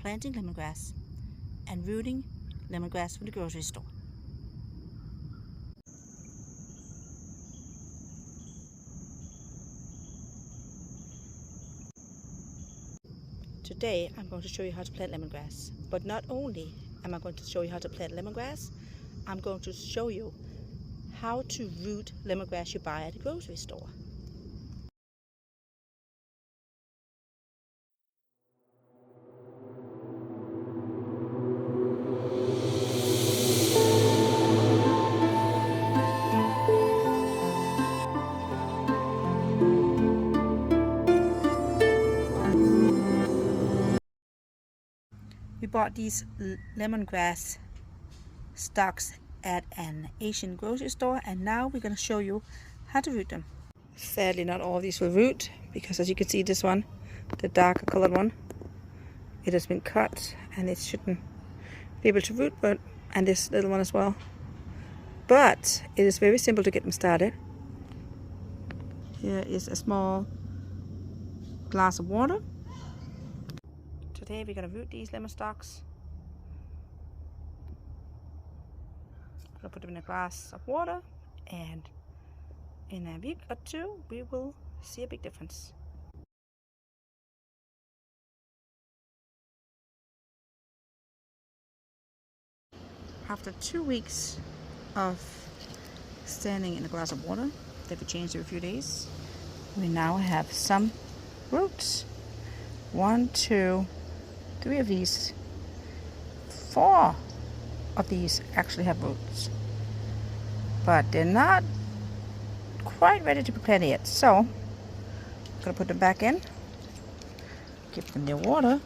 planting lemongrass and rooting lemongrass from the grocery store. Today I'm going to show you how to plant lemongrass, but not only am I going to show you how to plant lemongrass, I'm going to show you how to root lemongrass you buy at the grocery store. We bought these lemongrass stalks at an Asian grocery store, and now we're going to show you how to root them. Sadly, not all of these will root because, as you can see, this one, the darker colored one, it has been cut and it shouldn't be able to root, and this little one as well. But it is very simple to get them started. Here is a small glass of water. Today we're going to root these lemon stalks. I'm going to put them in a glass of water, and in a week or two we will see a big difference. After 2 weeks of standing in a glass of water that we changed every few days, we now have some roots. 1, 2, 3 of these, 4 of these actually have roots, but they're not quite ready to be planted yet. So I'm going to put them back in, give them their water,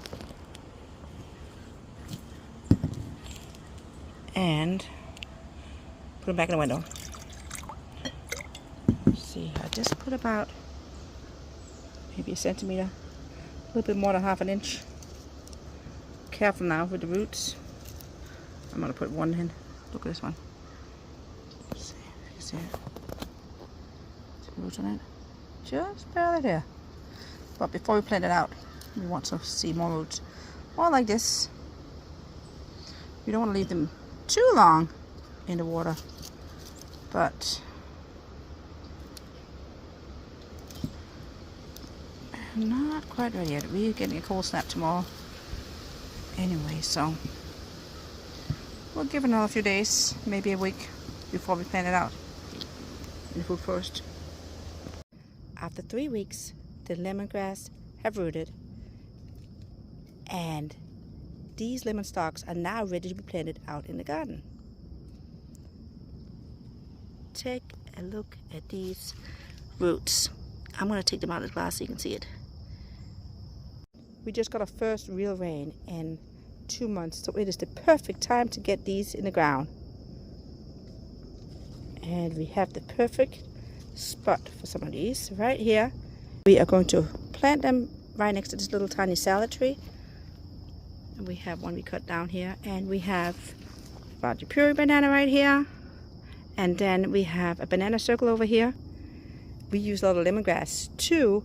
and put them back in the window. See, I just put about maybe a centimeter, a little bit more than half an inch. Careful now with the roots. I'm going to put one in. Look at this one. Let's see if you can see it. See the roots on it? Just barely there. But before we plant it out, we want to see more roots. More like this. We don't want to leave them too long in the water, but not quite ready yet. We're getting a cold snap tomorrow anyway, so we'll give it another few days, maybe a week, before we plant it out in the food forest. After 3 weeks, the lemongrass have rooted, and these lemon stalks are now ready to be planted out in the garden. Take a look at these roots. I'm going to take them out of the glass so you can see it. We just got our first real rain in 2 months, so it is the perfect time to get these in the ground. And we have the perfect spot for some of these right here. We are going to plant them right next to this little tiny salad tree. And we have one we cut down here, and we have about the puree banana right here, and then we have a banana circle over here. We use a lot of lemongrass to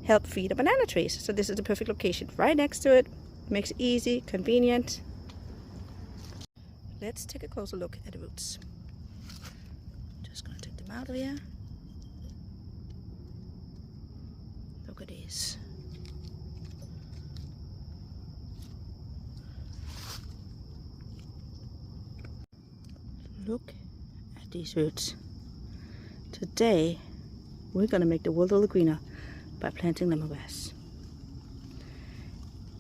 help feed the banana trees, so this is the perfect location right next to it. Makes it easy, convenient. Let's take a closer look at the roots. Just gonna take them out of here. Look at these. Look at these roots. Today we're gonna make the world a little greener by planting lemongrass.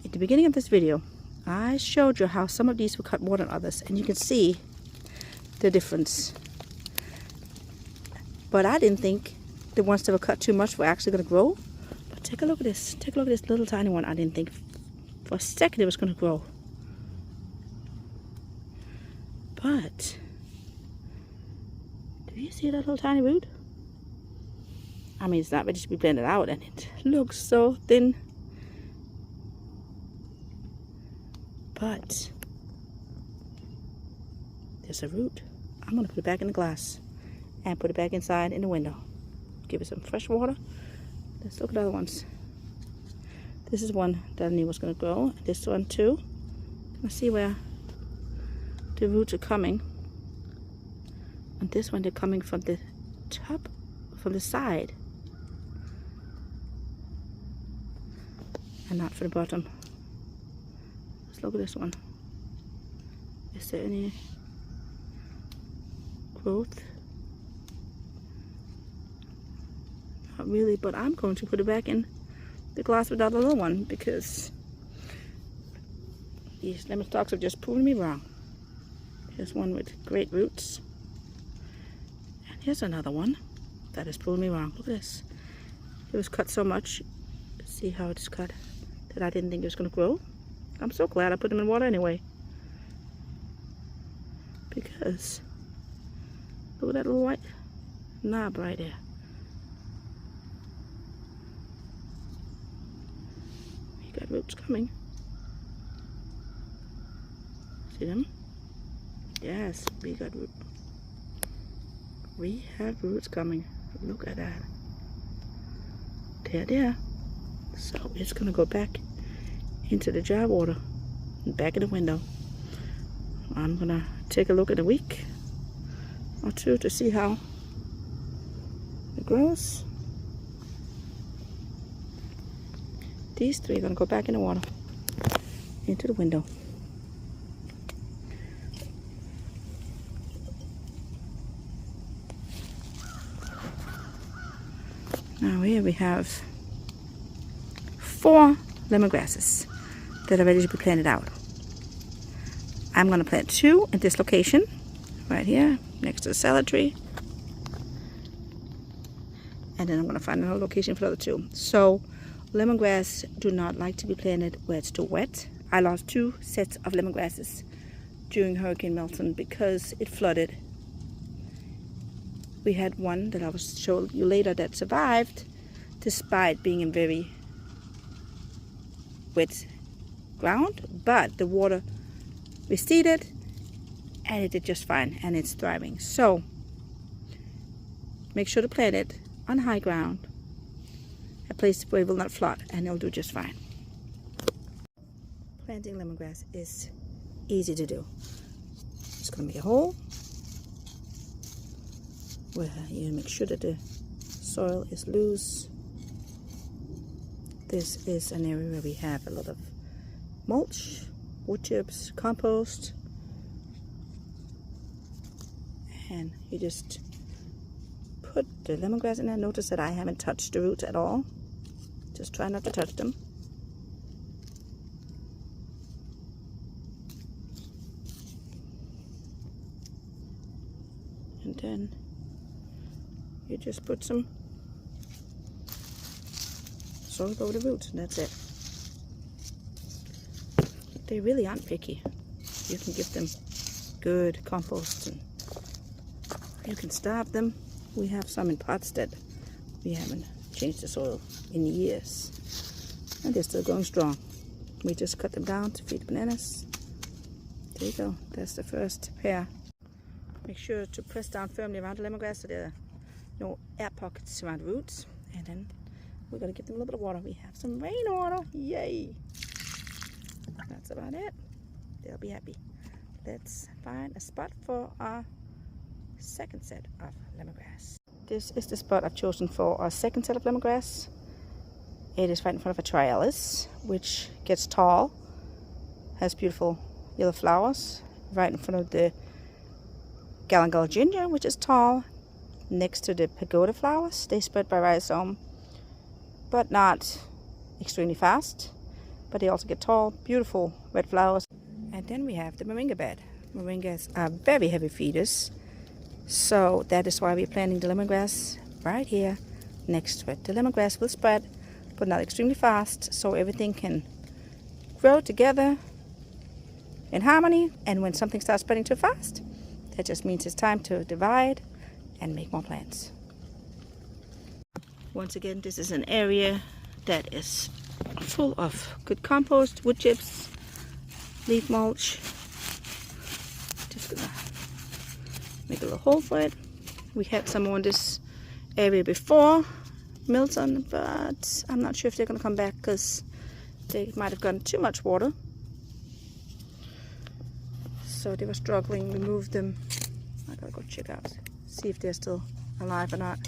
At the beginning of this video, I showed you how some of these will cut more than others, and you can see the difference. But I didn't think the ones that were cut too much were actually going to grow. But take a look at this. Take a look at this little tiny one. I didn't think for a second it was going to grow. But do you see that little tiny root? I mean, it's not ready to be planted out, and it looks so thin. But there's a root. I'm going to put it back in the glass and put it back inside in the window. Give it some fresh water. Let's look at the other ones. This is one that I knew was going to grow. This one too. Let's see where the roots are coming. And this one, they're coming from the top, from the side, and not from the bottom. Let's look at this one. Is there any growth? Not really, but I'm going to put it back in the glass without the little one because these lemon stalks have just proven me wrong. Here's one with great roots. And here's another one that has proven me wrong. Look at this. It was cut so much. See how it's cut that I didn't think it was going to grow. I'm so glad I put them in water anyway. Because look at that little white knob right there. You got roots coming. See them? Yes, we have roots coming. Look at that. There. So it's gonna go back into the jar water and back in the window. I'm gonna take a look in a week or two to see how it grows. These three are gonna go back in the water into the window. Now here we have 4 lemongrasses that are ready to be planted out. I'm going to plant 2 at this location, right here, next to the salad tree. And then I'm going to find another location for the other 2. So, lemongrass do not like to be planted where it's too wet. I lost 2 sets of lemongrasses during Hurricane Milton because it flooded. We had one that I will show you later that survived despite being in very wet ground, but the water receded and it did just fine and it's thriving. So make sure to plant it on high ground, a place where it will not flood, and it'll do just fine. Planting lemongrass is easy to do. Just going to make a hole where you make sure that the soil is loose. This is an area where we have a lot of mulch, wood chips, compost, and you just put the lemongrass in there. Notice that I haven't touched the roots at all. Just try not to touch them. And then you just put some soil over the roots, and that's it. They really aren't picky. You can give them good compost and you can starve them. We have some in pots that we haven't changed the soil in years, and they're still going strong. We just cut them down to feed the bananas. There you go. That's the first pair. Make sure to press down firmly around the lemongrass so there are no air pockets around the roots. And then we're going to give them a little bit of water. We have some rainwater. Yay! That's about it. They'll be happy. Let's find a spot for our second set of lemongrass. This is the spot I've chosen for our second set of lemongrass. It is right in front of a trellis, which gets tall, has beautiful yellow flowers. Right in front of the galangal ginger, which is tall, next to the pagoda flowers. They spread by rhizome, but not extremely fast. But they also get tall, beautiful red flowers. And then we have the moringa bed. Moringas are very heavy feeders, so that is why we're planting the lemongrass right here next to it. The lemongrass will spread, but not extremely fast, so everything can grow together in harmony. And when something starts spreading too fast, that just means it's time to divide and make more plants. Once again, this is an area that is full of good compost, wood chips, leaf mulch. Just gonna make a little hole for it. We had some on this area before Milton, but I'm not sure if they're gonna come back because They might have gotten too much water, so they were struggling. We moved them. I gotta go check out, see if they're still alive or not.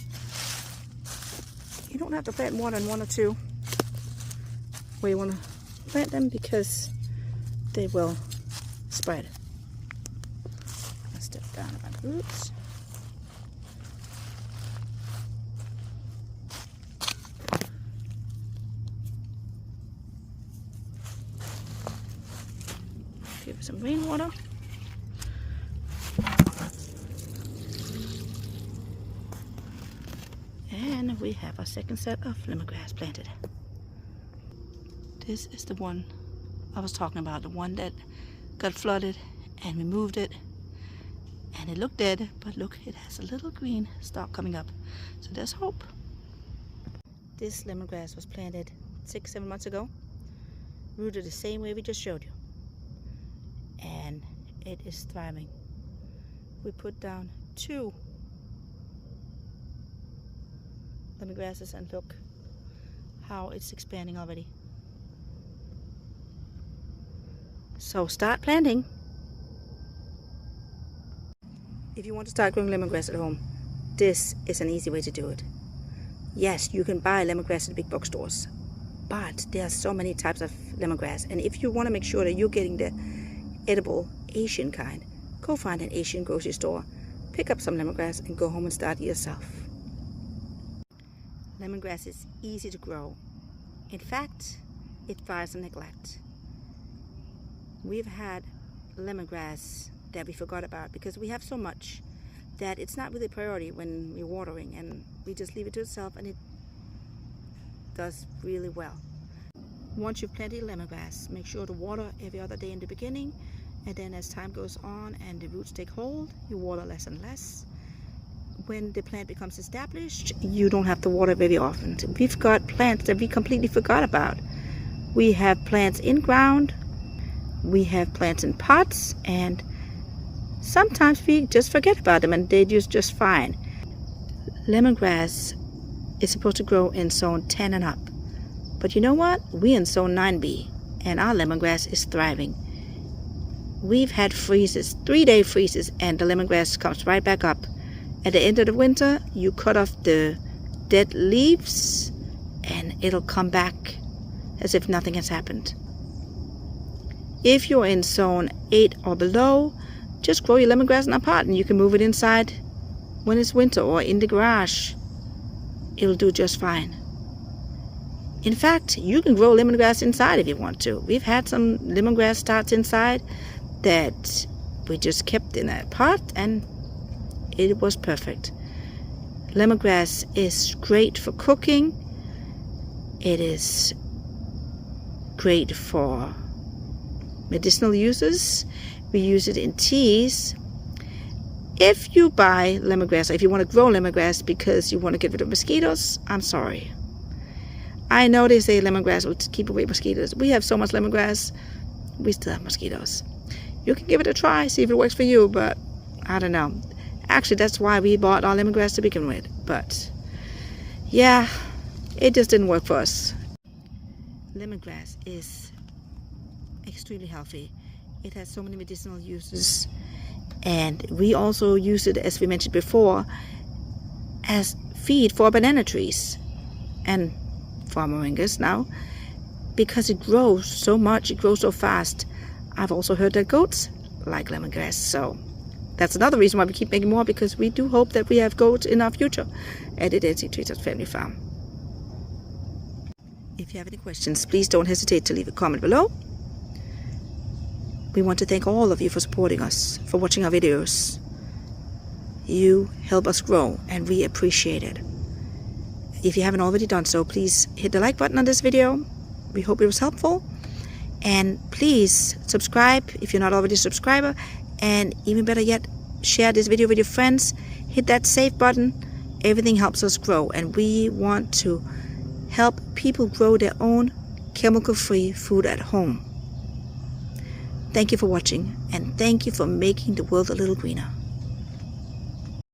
You don't have to plant more than 1 or 2 where you want to plant them, because they will spread. Let's step down about the roots. Give it some rainwater. And we have our second set of lemongrass planted. This is the one I was talking about, the one that got flooded, and we moved it, and it looked dead, but look, it has a little green stalk coming up, so there's hope. This lemongrass was planted 6-7 months ago, rooted the same way we just showed you, and it is thriving. We put down 2 lemongrasses, and look how it's expanding already. So start planting. If you want to start growing lemongrass at home, this is an easy way to do it. Yes, you can buy lemongrass at big box stores, but there are so many types of lemongrass, and if you want to make sure that you're getting the edible Asian kind, go find an Asian grocery store, pick up some lemongrass, and go home and start it yourself. Lemongrass is easy to grow. In fact, it thrives on neglect. We've had lemongrass that we forgot about because we have so much that it's not really a priority when we're watering, and we just leave it to itself, and it does really well. Once you've planted lemongrass, make sure to water every other day in the beginning, and then as time goes on and the roots take hold, you water less and less. When the plant becomes established, you don't have to water very often. We've got plants that we completely forgot about. We have plants in ground, we have plants in pots, and sometimes we just forget about them and they do just fine. Lemongrass is supposed to grow in zone 10 and up. But you know what? We're in zone 9B and our lemongrass is thriving. We've had freezes, 3-day freezes, and the lemongrass comes right back up. At the end of the winter, you cut off the dead leaves and it'll come back as if nothing has happened. If you're in zone 8 or below, just grow your lemongrass in a pot and you can move it inside when it's winter or in the garage. It'll do just fine. In fact, you can grow lemongrass inside if you want to. We've had some lemongrass starts inside that we just kept in a pot and it was perfect. Lemongrass is great for cooking. It is great for medicinal uses. We use it in teas. If you buy lemongrass, or if you want to grow lemongrass because you want to get rid of mosquitoes, I'm sorry. I know they say lemongrass will keep away mosquitoes. We have so much lemongrass, we still have mosquitoes. You can give it a try, see if it works for you, but I don't know. Actually, that's why we bought our lemongrass to begin with. But yeah, it just didn't work for us. Lemongrass is extremely healthy. It has so many medicinal uses. And we also use it, as we mentioned before, as feed for banana trees and for moringas now, because it grows so much, it grows so fast. I've also heard that goats like lemongrass, so that's another reason why we keep making more, because we do hope that we have goats in our future at the Dancing Trees Family Farm. If you have any questions, please don't hesitate to leave a comment below. We want to thank all of you for supporting us, for watching our videos. You help us grow and we appreciate it. If you haven't already done so, please hit the like button on this video. We hope it was helpful. And please subscribe if you're not already a subscriber. And even better yet, share this video with your friends. Hit that save button. Everything helps us grow. And we want to help people grow their own chemical-free food at home. Thank you for watching, and thank you for making the world a little greener.